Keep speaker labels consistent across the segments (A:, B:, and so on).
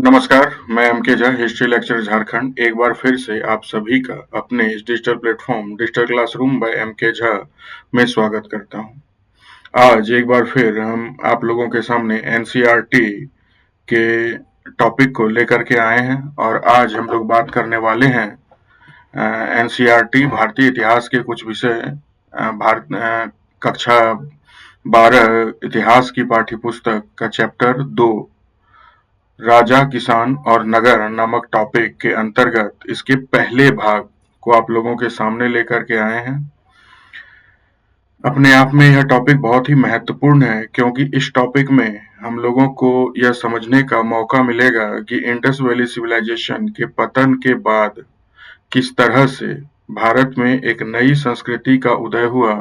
A: नमस्कार, मैं M K. Jha, history lecture Jharkhand एक बार फिर से आप सभी का अपने इस digital platform digital classroom by M K. Jha में स्वागत करता हूं। आज एक बार फिर हम आप लोगों के सामने एनसीईआरटी के टॉपिक को लेकर के आए हैं और आज हम लोग बात करने वाले हैं एनसीईआरटी भारतीय इतिहास के कुछ विषय भारत कक्षा 12 इतिहास की पाठ्य पुस्तक का चैप्टर 2 राजा, किसान और नगर नामक टॉपिक के अंतर्गत इसके पहले भाग को आप लोगों के सामने लेकर के आए हैं। अपने आप में यह टॉपिक बहुत ही महत्वपूर्ण है क्योंकि इस टॉपिक में हम लोगों को यह समझने का मौका मिलेगा कि इंडस वैली सिविलाइजेशन के पतन के बाद किस तरह से भारत में एक नई संस्कृति का उदय हुआ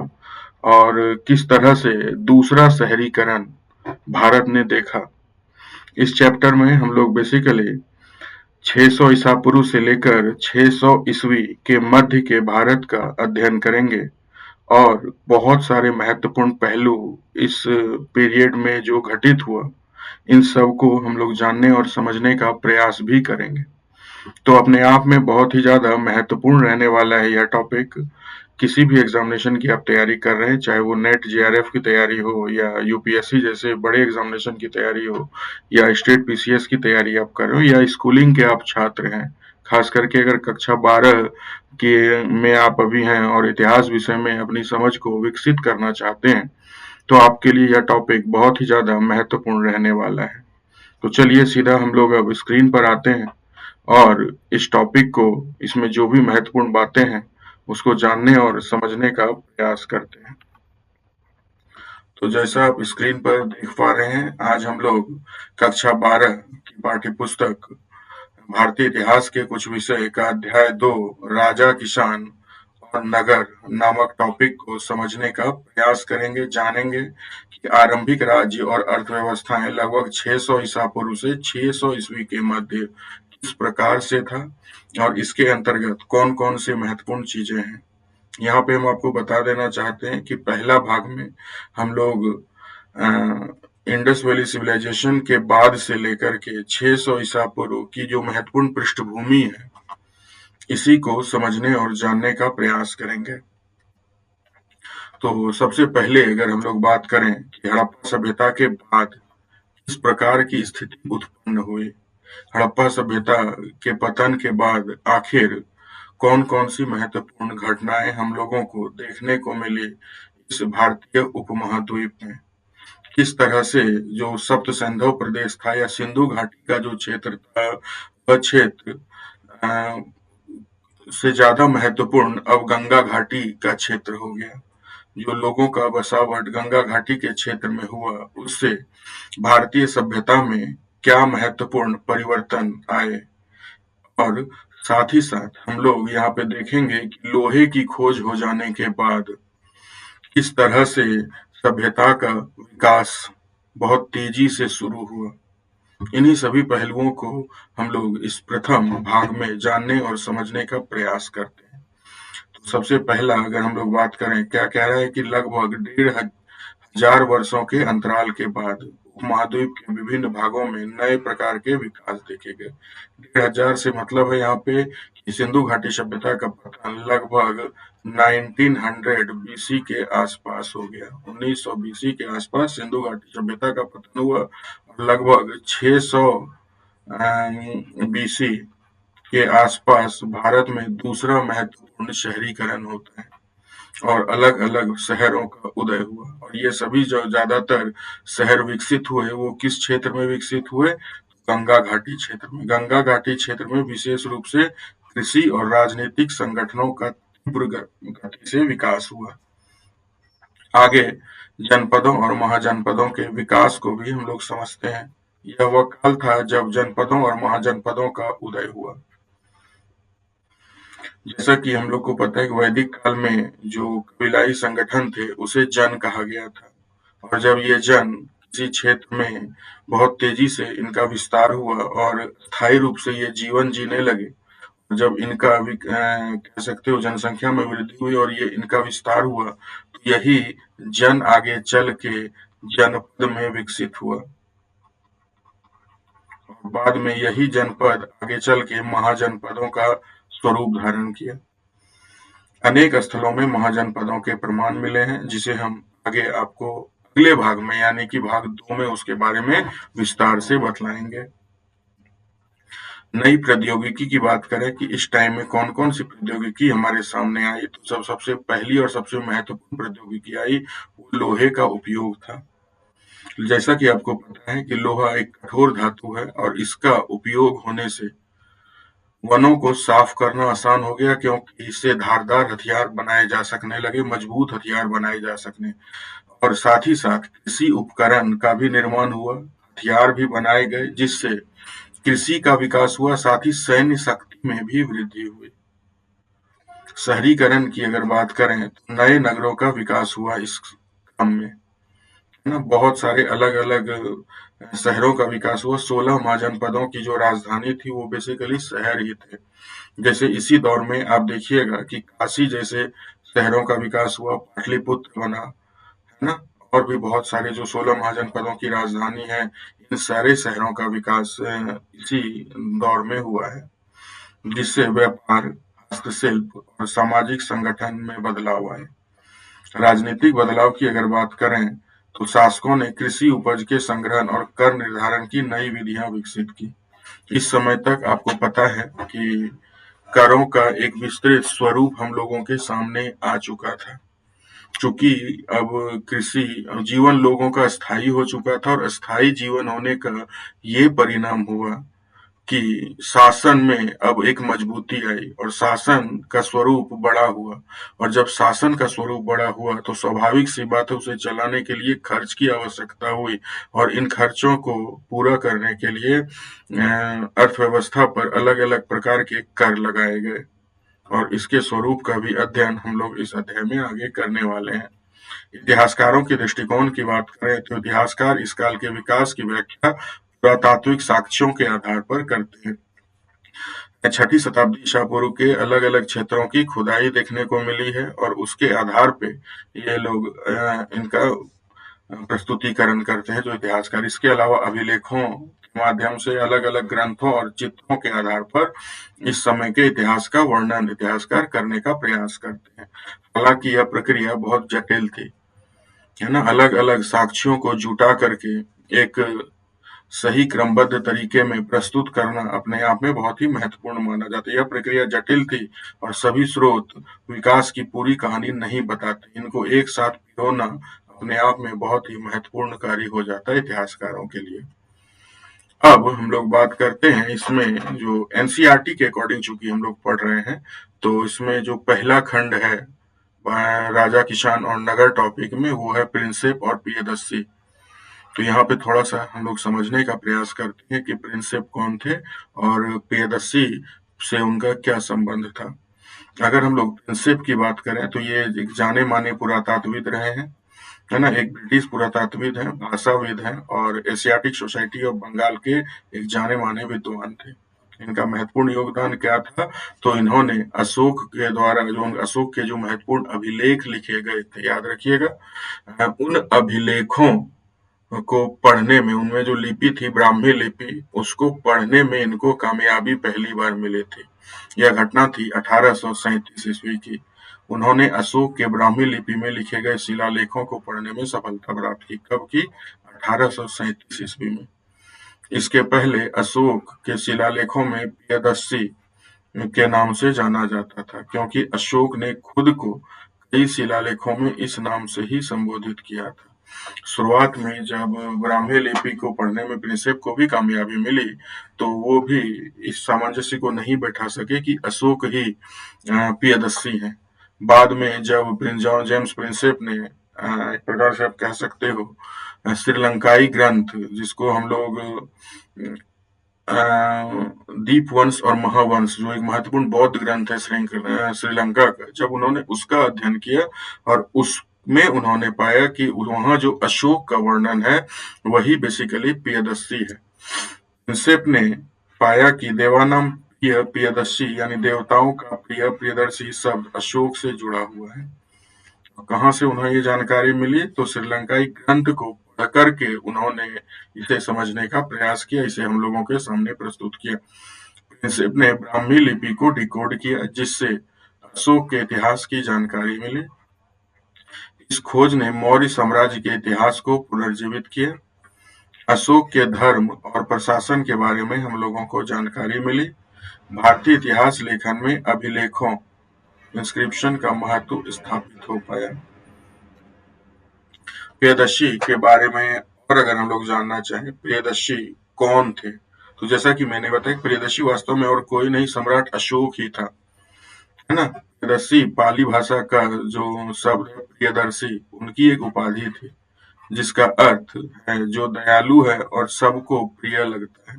A: और किस तरह से दूसरा शहरीकरण भारत ने देखा। इस चैप्टर में हम लोग बेसिकली 600 ईसा पूर्व से लेकर 600 ईस्वी के मध्य के भारत का अध्ययन करेंगे और बहुत सारे महत्वपूर्ण पहलू इस पीरियड में जो घटित हुआ इन सब को हम लोग जानने और समझने का प्रयास भी करेंगे। तो अपने आप में बहुत ही ज्यादा महत्वपूर्ण रहने वाला है यह टॉपिक। किसी भी एग्जामिनेशन की आप तैयारी कर रहे हैं, चाहे वो नेट जेआरएफ की तैयारी हो या यूपीएससी जैसे बड़े एग्जामिनेशन की तैयारी हो या स्टेट पीसीएस की तैयारी आप कर रहे हो या स्कूलिंग के आप छात्र हैं, खास करके अगर कक्षा 12 के में आप अभी हैं और इतिहास विषय में अपनी समझ को विकसित करना चाहते हैं, तो आपके लिए यह टॉपिक बहुत ही ज्यादा महत्वपूर्ण रहने वाला है। तो चलिए सीधा हम लोग अब स्क्रीन पर आते हैं और इस टॉपिक को, इसमें जो भी महत्वपूर्ण बातें हैं उसको जानने और समझने का प्रयास करते हैं। तो जैसा आप स्क्रीन पर देख पा रहे हैं, आज हम लोग कक्षा 12 की पाठ्य पुस्तक भारतीय इतिहास के कुछ विषय का अध्याय 2 राजा, किसान और नगर नामक टॉपिक को समझने का प्रयास करेंगे, जानेंगे कि आरंभिक राज्य और अर्थव्यवस्थाएं लगभग 600 ईसा पूर्व से 600 ईस्वी के मध्य किस प्रकार से था और इसके अंतर्गत कौन-कौन से महत्वपूर्ण चीजें हैं। यहाँ पे हम आपको बता देना चाहते हैं कि पहला भाग में हम लोग इंडस वैली सिविलाइजेशन के बाद से लेकर के 600 ईसा पूर्व की जो महत्वपूर्ण पृष्ठभूमि है, इसी को समझने और जानने का प्रयास करेंगे। तो सबसे पहले अगर हम लोग बात करें कि हड़प्पा सभ्यता के बाद किस प्रकार की स्थिति उत्पन्न हुई, हड़प्पा सभ्यता के पतन के बाद आखिर कौन-कौन सी महत्वपूर्ण घटनाएं हम लोगों को देखने को मिली इस भारतीय उपमहाद्वीप में। किस तरह से जो सप्त सिंधु प्रदेश था या सिंधु घाटी का जो क्षेत्र था, वह क्षेत्र से ज्यादा महत्वपूर्ण अब गंगा घाटी का क्षेत्र हो गया। जो लोगों का बसावट गंगा घाटी के क्षेत्र में हुआ, उससे भारतीय सभ्यता में क्या महत्वपूर्ण परिवर्तन आए और साथ ही साथ हम लोग यहाँ पे देखेंगे कि लोहे की खोज हो जाने के बाद किस तरह से सभ्यता का विकास बहुत तेजी से शुरू हुआ। इन्हीं सभी पहलुओं को हम लोग इस प्रथम भाग में जानने और समझने का प्रयास करते हैं। तो सबसे पहला अगर हम लोग बात करें, क्या कह रहा है कि लगभग 1500 वर्षों के अंतराल के बाद उपमहाद्वीप के विभिन्न भागों में नए प्रकार के विकास देखे गए। 1500 से मतलब है यहाँ पे कि सिंधु घाटी सभ्यता का पतन लगभग 1900 बीसी के आसपास हो गया। 1900 बीसी के आसपास सिंधु घाटी सभ्यता का पतन हुआ और लगभग 600 बीसी के आसपास भारत में दूसरा महत्वपूर्ण शहरीकरण होता है और अलग-अलग शहरों का उदय हुआ। और ये सभी जो ज्यादातर शहर विकसित हुए वो किस क्षेत्र में विकसित हुए? गंगा घाटी क्षेत्र में। गंगा घाटी क्षेत्र में विशेष रूप से कृषि और राजनीतिक संगठनों का तीव्र गति से विकास हुआ। आगे जनपदों और महाजनपदों के विकास को भी हम लोग समझते हैं। यह वह काल था जब जनपदों और महाजनपदों का उदय हुआ। जैसा कि हम लोग को पता है कि वैदिक काल में जो कबीलाई संगठन थे उसे जन कहा गया था और जब ये जन किसी क्षेत्र में बहुत तेजी से इनका विस्तार हुआ और स्थायी रूप से ये जीवन जीने लगे, जब इनका कह सकते हो जनसंख्या में वृद्धि हुई और ये इनका विस्तार हुआ, तो यही जन आगे चल के जनपद में विकसित हुआ। बाद में यही जनपद आगे चल के महाजनपदों का स्वरूप धारण किया। अनेक स्थलों में महाजनपदों के प्रमाण मिले हैं, जिसे हम आगे आपको अगले भाग में यानी कि भाग 2 में उसके बारे में विस्तार से बतलाएंगे। नई प्रौद्योगिकी की बात करें कि इस टाइम में कौन-कौन सी प्रौद्योगिकी हमारे सामने आई, तो सबसे पहली और सबसे महत्वपूर्ण प्रौद्योगिकी आई, वो लोहे का उपयोग था। जैसा कि आपको पता है कि लोहा एक कठोर धातु है और इसका उपयोग होने से वनों को साफ करना आसान हो गया, क्योंकि इससे धारदार हथियार बनाए जा सकने लगे, मजबूत हथियार बनाए जा सकने, और साथ ही साथ कृषि उपकरण का भी निर्माण हुआ, हथियार भी बनाए गए, जिससे कृषि का विकास हुआ, साथ ही सैन्य शक्ति में भी वृद्धि हुई। शहरीकरण की अगर बात करें तो नए नगरों का विकास हुआ इस क्रम में, है ना? बहुत सारे अलग-अलग शहरों का विकास हुआ। 16 महाजनपदों की जो राजधानी थी वो बेसिकली शहर ही थे। जैसे इसी दौर में आप देखिएगा कि काशी जैसे शहरों का विकास हुआ, पाटलिपुत्र बना, है ना? और भी बहुत सारे जो 16 महाजनपदों की राजधानी है, इन सारे शहरों का विकास इसी दौर में हुआ है, जिससे व्यापार, हस्तशिल्प और सामाजिक संगठन में बदलाव आए। राजनीतिक बदलाव की अगर बात करें तो शासकों ने कृषि उपज के संग्रहण और कर निर्धारण की नई विधियां विकसित की। इस समय तक आपको पता है कि करों का एक विस्तृत स्वरूप हम लोगों के सामने आ चुका था। चूंकि अब कृषि जीवन लोगों का स्थायी हो चुका था और स्थायी जीवन होने का ये परिणाम हुआ कि शासन में अब एक मजबूती आई और शासन का स्वरूप बड़ा हुआ, और जब शासन का स्वरूप बड़ा हुआ तो स्वाभाविक सी बात है उसे चलाने के लिए खर्च की आवश्यकता हुई, और इन खर्चों को पूरा करने के लिए अर्थव्यवस्था पर अलग-अलग प्रकार के कर लगाए गए, और इसके स्वरूप का भी अध्ययन हम लोग इस अध्याय में आगे करने वाले हैं। इतिहासकारों के दृष्टिकोण की बात करें तो इतिहासकार इस काल के विकास की व्याख्या पुरातात्विक साक्ष्यों के आधार पर करते हैं। छठी शताब्दी ईसा पूर्व के अलग-अलग क्षेत्रों की खुदाई देखने को मिली है और उसके आधार पे ये लोग इनका प्रस्तुतिकरण करते हैं जो इतिहासकार। इसके अलावा अभिलेखों के माध्यम से अलग-अलग ग्रंथों और चित्रों के आधार पर इस समय के इतिहास का वर्णन इतिहासकार करने का प्रयास करते हैं। हालांकि यह प्रक्रिया बहुत जटिल थी, है ना? अलग-अलग साक्ष्यों को जुटा करके एक सही क्रमबद्ध तरीके में प्रस्तुत करना अपने आप में बहुत ही महत्वपूर्ण माना जाता है। यह प्रक्रिया जटिल थी और सभी स्रोत विकास की पूरी कहानी नहीं बताते। इनको एक साथ पिरोना अपने आप में बहुत ही महत्वपूर्ण कार्य हो जाता है इतिहासकारों के लिए। अब हम लोग बात करते हैं इसमें जो एनसीईआरटी के अकॉर्डिंग चूंकि हम लोग पढ़ रहे हैं, तो इसमें जो पहला खंड है राजा किसान और नगर टॉपिक में, वो है प्रिंसेप और प्रियदर्शी। तो यहाँ पे थोड़ा सा हम लोग समझने का प्रयास करते हैं कि प्रिंसेप कौन थे और प्रियदर्शी से उनका क्या संबंध था। अगर हम लोग प्रिंसेप की बात करें तो ये एक जाने माने पुरातात्विद रहे हैं, है ना? एक ब्रिटिश पुरातात्विद हैं, भाषाविद हैं और एशियाटिक सोसाइटी ऑफ बंगाल के एक जाने माने विद्वान थे। इनका महत्वपूर्ण योगदान क्या था? तो इन्होंने अशोक के द्वारा जो अशोक के जो महत्वपूर्ण अभिलेख लिखे गए थे, याद रखिएगा, उन अभिलेखों को पढ़ने में, उनमें जो लिपि थी ब्राह्मी लिपि, उसको पढ़ने में इनको कामयाबी पहली बार मिली थी। यह घटना थी 1837 ईस्वी की। उन्होंने अशोक के ब्राह्मी लिपि में लिखे गए शिलालेखों को पढ़ने में सफलता प्राप्त की। कब की? 1837 ईस्वी में। इसके पहले अशोक के शिलालेखों में प्रियदर्शी के नाम से जाना जाता था, क्योंकि अशोक ने खुद को कई शिलालेखों में इस नाम से ही संबोधित किया था। शुरुआत में जब ब्राह्मी लिपि को पढ़ने में प्रिंसेप को भी कामयाबी मिली, तो वो भी इस सामंजस्य को नहीं बैठा सके कि अशोक ही प्रियदर्शी हैं। बाद में जब प्रिंस जॉन जेम्स प्रिंसेप ने एक प्रकार से आप कह सकते हो श्रीलंकाई ग्रंथ, जिसको हम लोग दीपवंश और महावंश, जो एक महत्वपूर्ण बौद्ध ग्रंथ है श्रीलंका का, जब उन्होंने उसका अध्ययन किया और उसमें उन्होंने पाया कि वहाँ जो अशोक का वर्णन है वही बेसिकली प्रियदर्शी है। प्रिंसेप ने पाया कि देवानाम प्रिय प्रियदर्शी यानी देवताओं का प्रिय प्रियदर्शी शब्द अशोक से जुड़ा हुआ है। कहाँ से उन्हें ये जानकारी मिली? तो श्रीलंकाई ग्रंथ को करके उन्होंने इसे समझने का प्रयास किया, इसे हम लोगों के सामने प्रस्तुत किया। प्रिंसेप ने ब्राह्मी लिपि को डिकोड किया, जिससे अशोक के इतिहास की जानकारी मिली। इस खोज ने मौर्य साम्राज्य के इतिहास को पुनर्जीवित किया। अशोक के धर्म और प्रशासन के बारे में हम लोगों को जानकारी मिली। भारतीय इतिहास लेखन में अभिलेखों इंस्क्रिप्शन का महत्व स्थापित हो पाया। प्रियदर्शी के बारे में और अगर हम लोग जानना चाहें, प्रियदर्शी कौन थे, तो जैसा कि मैंने बताया, प्रियदर्शी वास्तव में और कोई नहीं, सम्राट अशोक ही था, है ना। प्रियदर्शी पाली भाषा का जो शब्द है प्रियदर्शी, उनकी एक उपाधि थी, जिसका अर्थ है जो दयालु है और सबको प्रिय लगता है।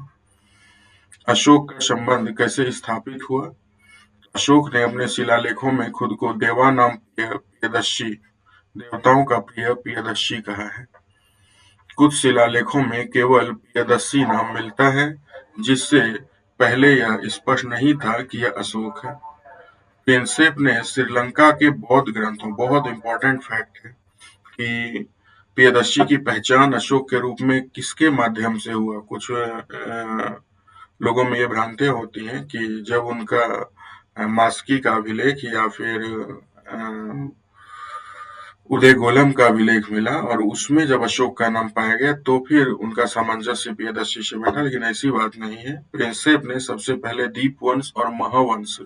A: अशोक का संबंध कैसे स्थापित हुआ? अशोक ने अपने शिलालेखों में खुद को देवानाम प्रियदर्शी, देवताओं का प्रिय प्रियदर्शी कहा है। कुछ शिलालेखों में केवल प्रियदर्शी नाम मिलता है, जिससे पहले यह स्पष्ट नहीं था कि यह अशोक है। प्रिंसेप ने श्रीलंका के बौद्ध ग्रंथों, बहुत इंपॉर्टेंट फैक्ट है कि प्रियदर्शी की पहचान अशोक के रूप में किसके माध्यम से हुआ। कुछ लोगों में ये भ्रांतियां होती हैं कि जब उनका मास्की का अभिलेख या फिर उदयगोलम का अभिलेख मिला और उसमें जब अशोक का नाम पाया गया तो फिर उनका सामंजस्य प्रियदर्शी से बैठा, लेकिन ऐसी बात नहीं है। प्रिंसेप ने सबसे पहले दीपवंश और महावंश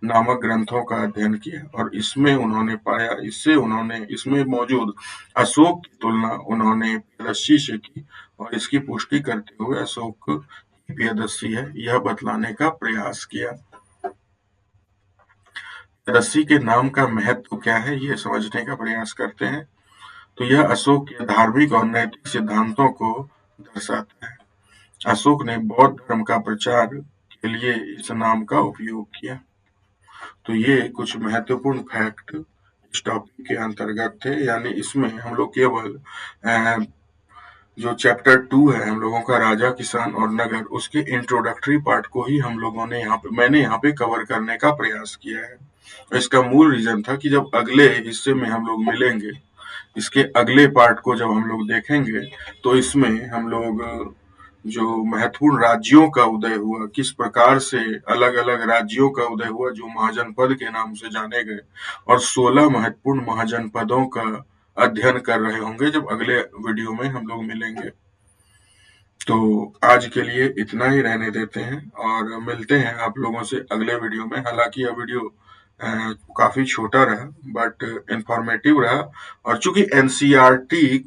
A: नामक ग्रंथों का अध्ययन किया और इसमें मौजूद अशोक की तुलना उन्होंने प्रियदर्शी से की और इसकी पुष्टि करते हुए अशोक ही प्रियदर्शी है यह बतलाने का प्रयास किया। प्रियदर्शी के नाम का महत्व क्या है, ये समझने का प्रयास करते हैं। तो यह अशोक के धार्मिक और नैतिक सिद्धांतों को दर्शाता है। अशोक ने बौद्ध धर्म का प्रचार के लिए इस नाम का उपयोग किया। तो ये कुछ महत्वपूर्ण फैक्ट इस टॉपिक के अंतर्गत थे, यानी इसमें हम लोग केवल जो चैप्टर 2 है हम लोगों का राजा, किसान और नगर, उसके इंट्रोडक्टरी पार्ट को ही हम लोगों ने मैंने यहाँ पे कवर करने का प्रयास किया है। इसका मूल रीजन था कि जब अगले हिस्से में हम लोग मिलेंगे, इसके अगले पार्ट को जब हम लोग देखेंगे, तो इसमें हम लोग जो महत्वपूर्ण राज्यों का उदय हुआ, किस प्रकार से अलग अलग राज्यों का उदय हुआ जो महाजनपद के नाम से जाने गए, और 16 महत्वपूर्ण महाजनपदों का अध्ययन कर रहे होंगे जब अगले वीडियो में हम लोग मिलेंगे। तो आज के लिए इतना ही रहने देते हैं और मिलते हैं आप लोगों से अगले वीडियो में। हालांकि यह वीडियो काफी छोटा रहा बट इंफॉर्मेटिव रहा, और चूंकि एनसीईआरटी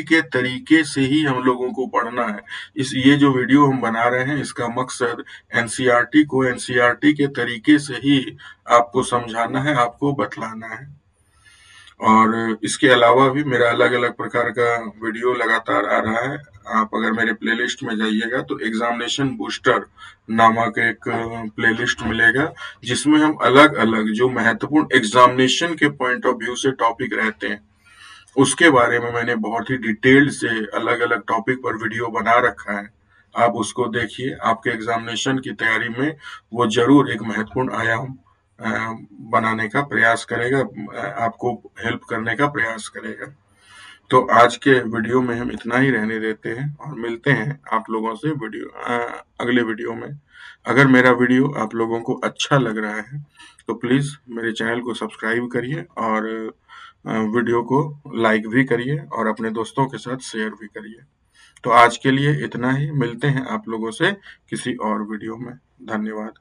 A: के तरीके से ही हम लोगों को पढ़ना है, ये जो वीडियो हम बना रहे हैं इसका मकसद एनसीईआरटी को एनसीईआरटी के तरीके से ही आपको समझाना है, आपको बतलाना है। और इसके अलावा भी मेरा अलग अलग प्रकार का वीडियो लगातार आ रहा है। आप अगर मेरे प्लेलिस्ट में जाइएगा तो एग्जामिनेशन बूस्टर नामक एक प्लेलिस्ट मिलेगा, जिसमें हम अलग अलग जो महत्वपूर्ण एग्जामिनेशन के पॉइंट ऑफ व्यू से टॉपिक रहते हैं उसके बारे में मैंने बहुत ही डिटेल्ड से अलग अलग टॉपिक पर वीडियो बना रखा है। आप उसको देखिए, आपके एग्जामिनेशन की तैयारी में वो जरूर एक महत्वपूर्ण आयाम बनाने का प्रयास करेगा, आपको हेल्प करने का प्रयास करेगा। तो आज के वीडियो में हम इतना ही रहने देते हैं और मिलते हैं आप लोगों से अगले वीडियो में। अगर मेरा वीडियो आप लोगों को अच्छा लग रहा है तो प्लीज मेरे चैनल को सब्सक्राइब करिए और वीडियो को लाइक भी करिए और अपने दोस्तों के साथ शेयर भी करिए। तो आज के लिए इतना ही, मिलते हैं आप लोगों से किसी और वीडियो में। धन्यवाद।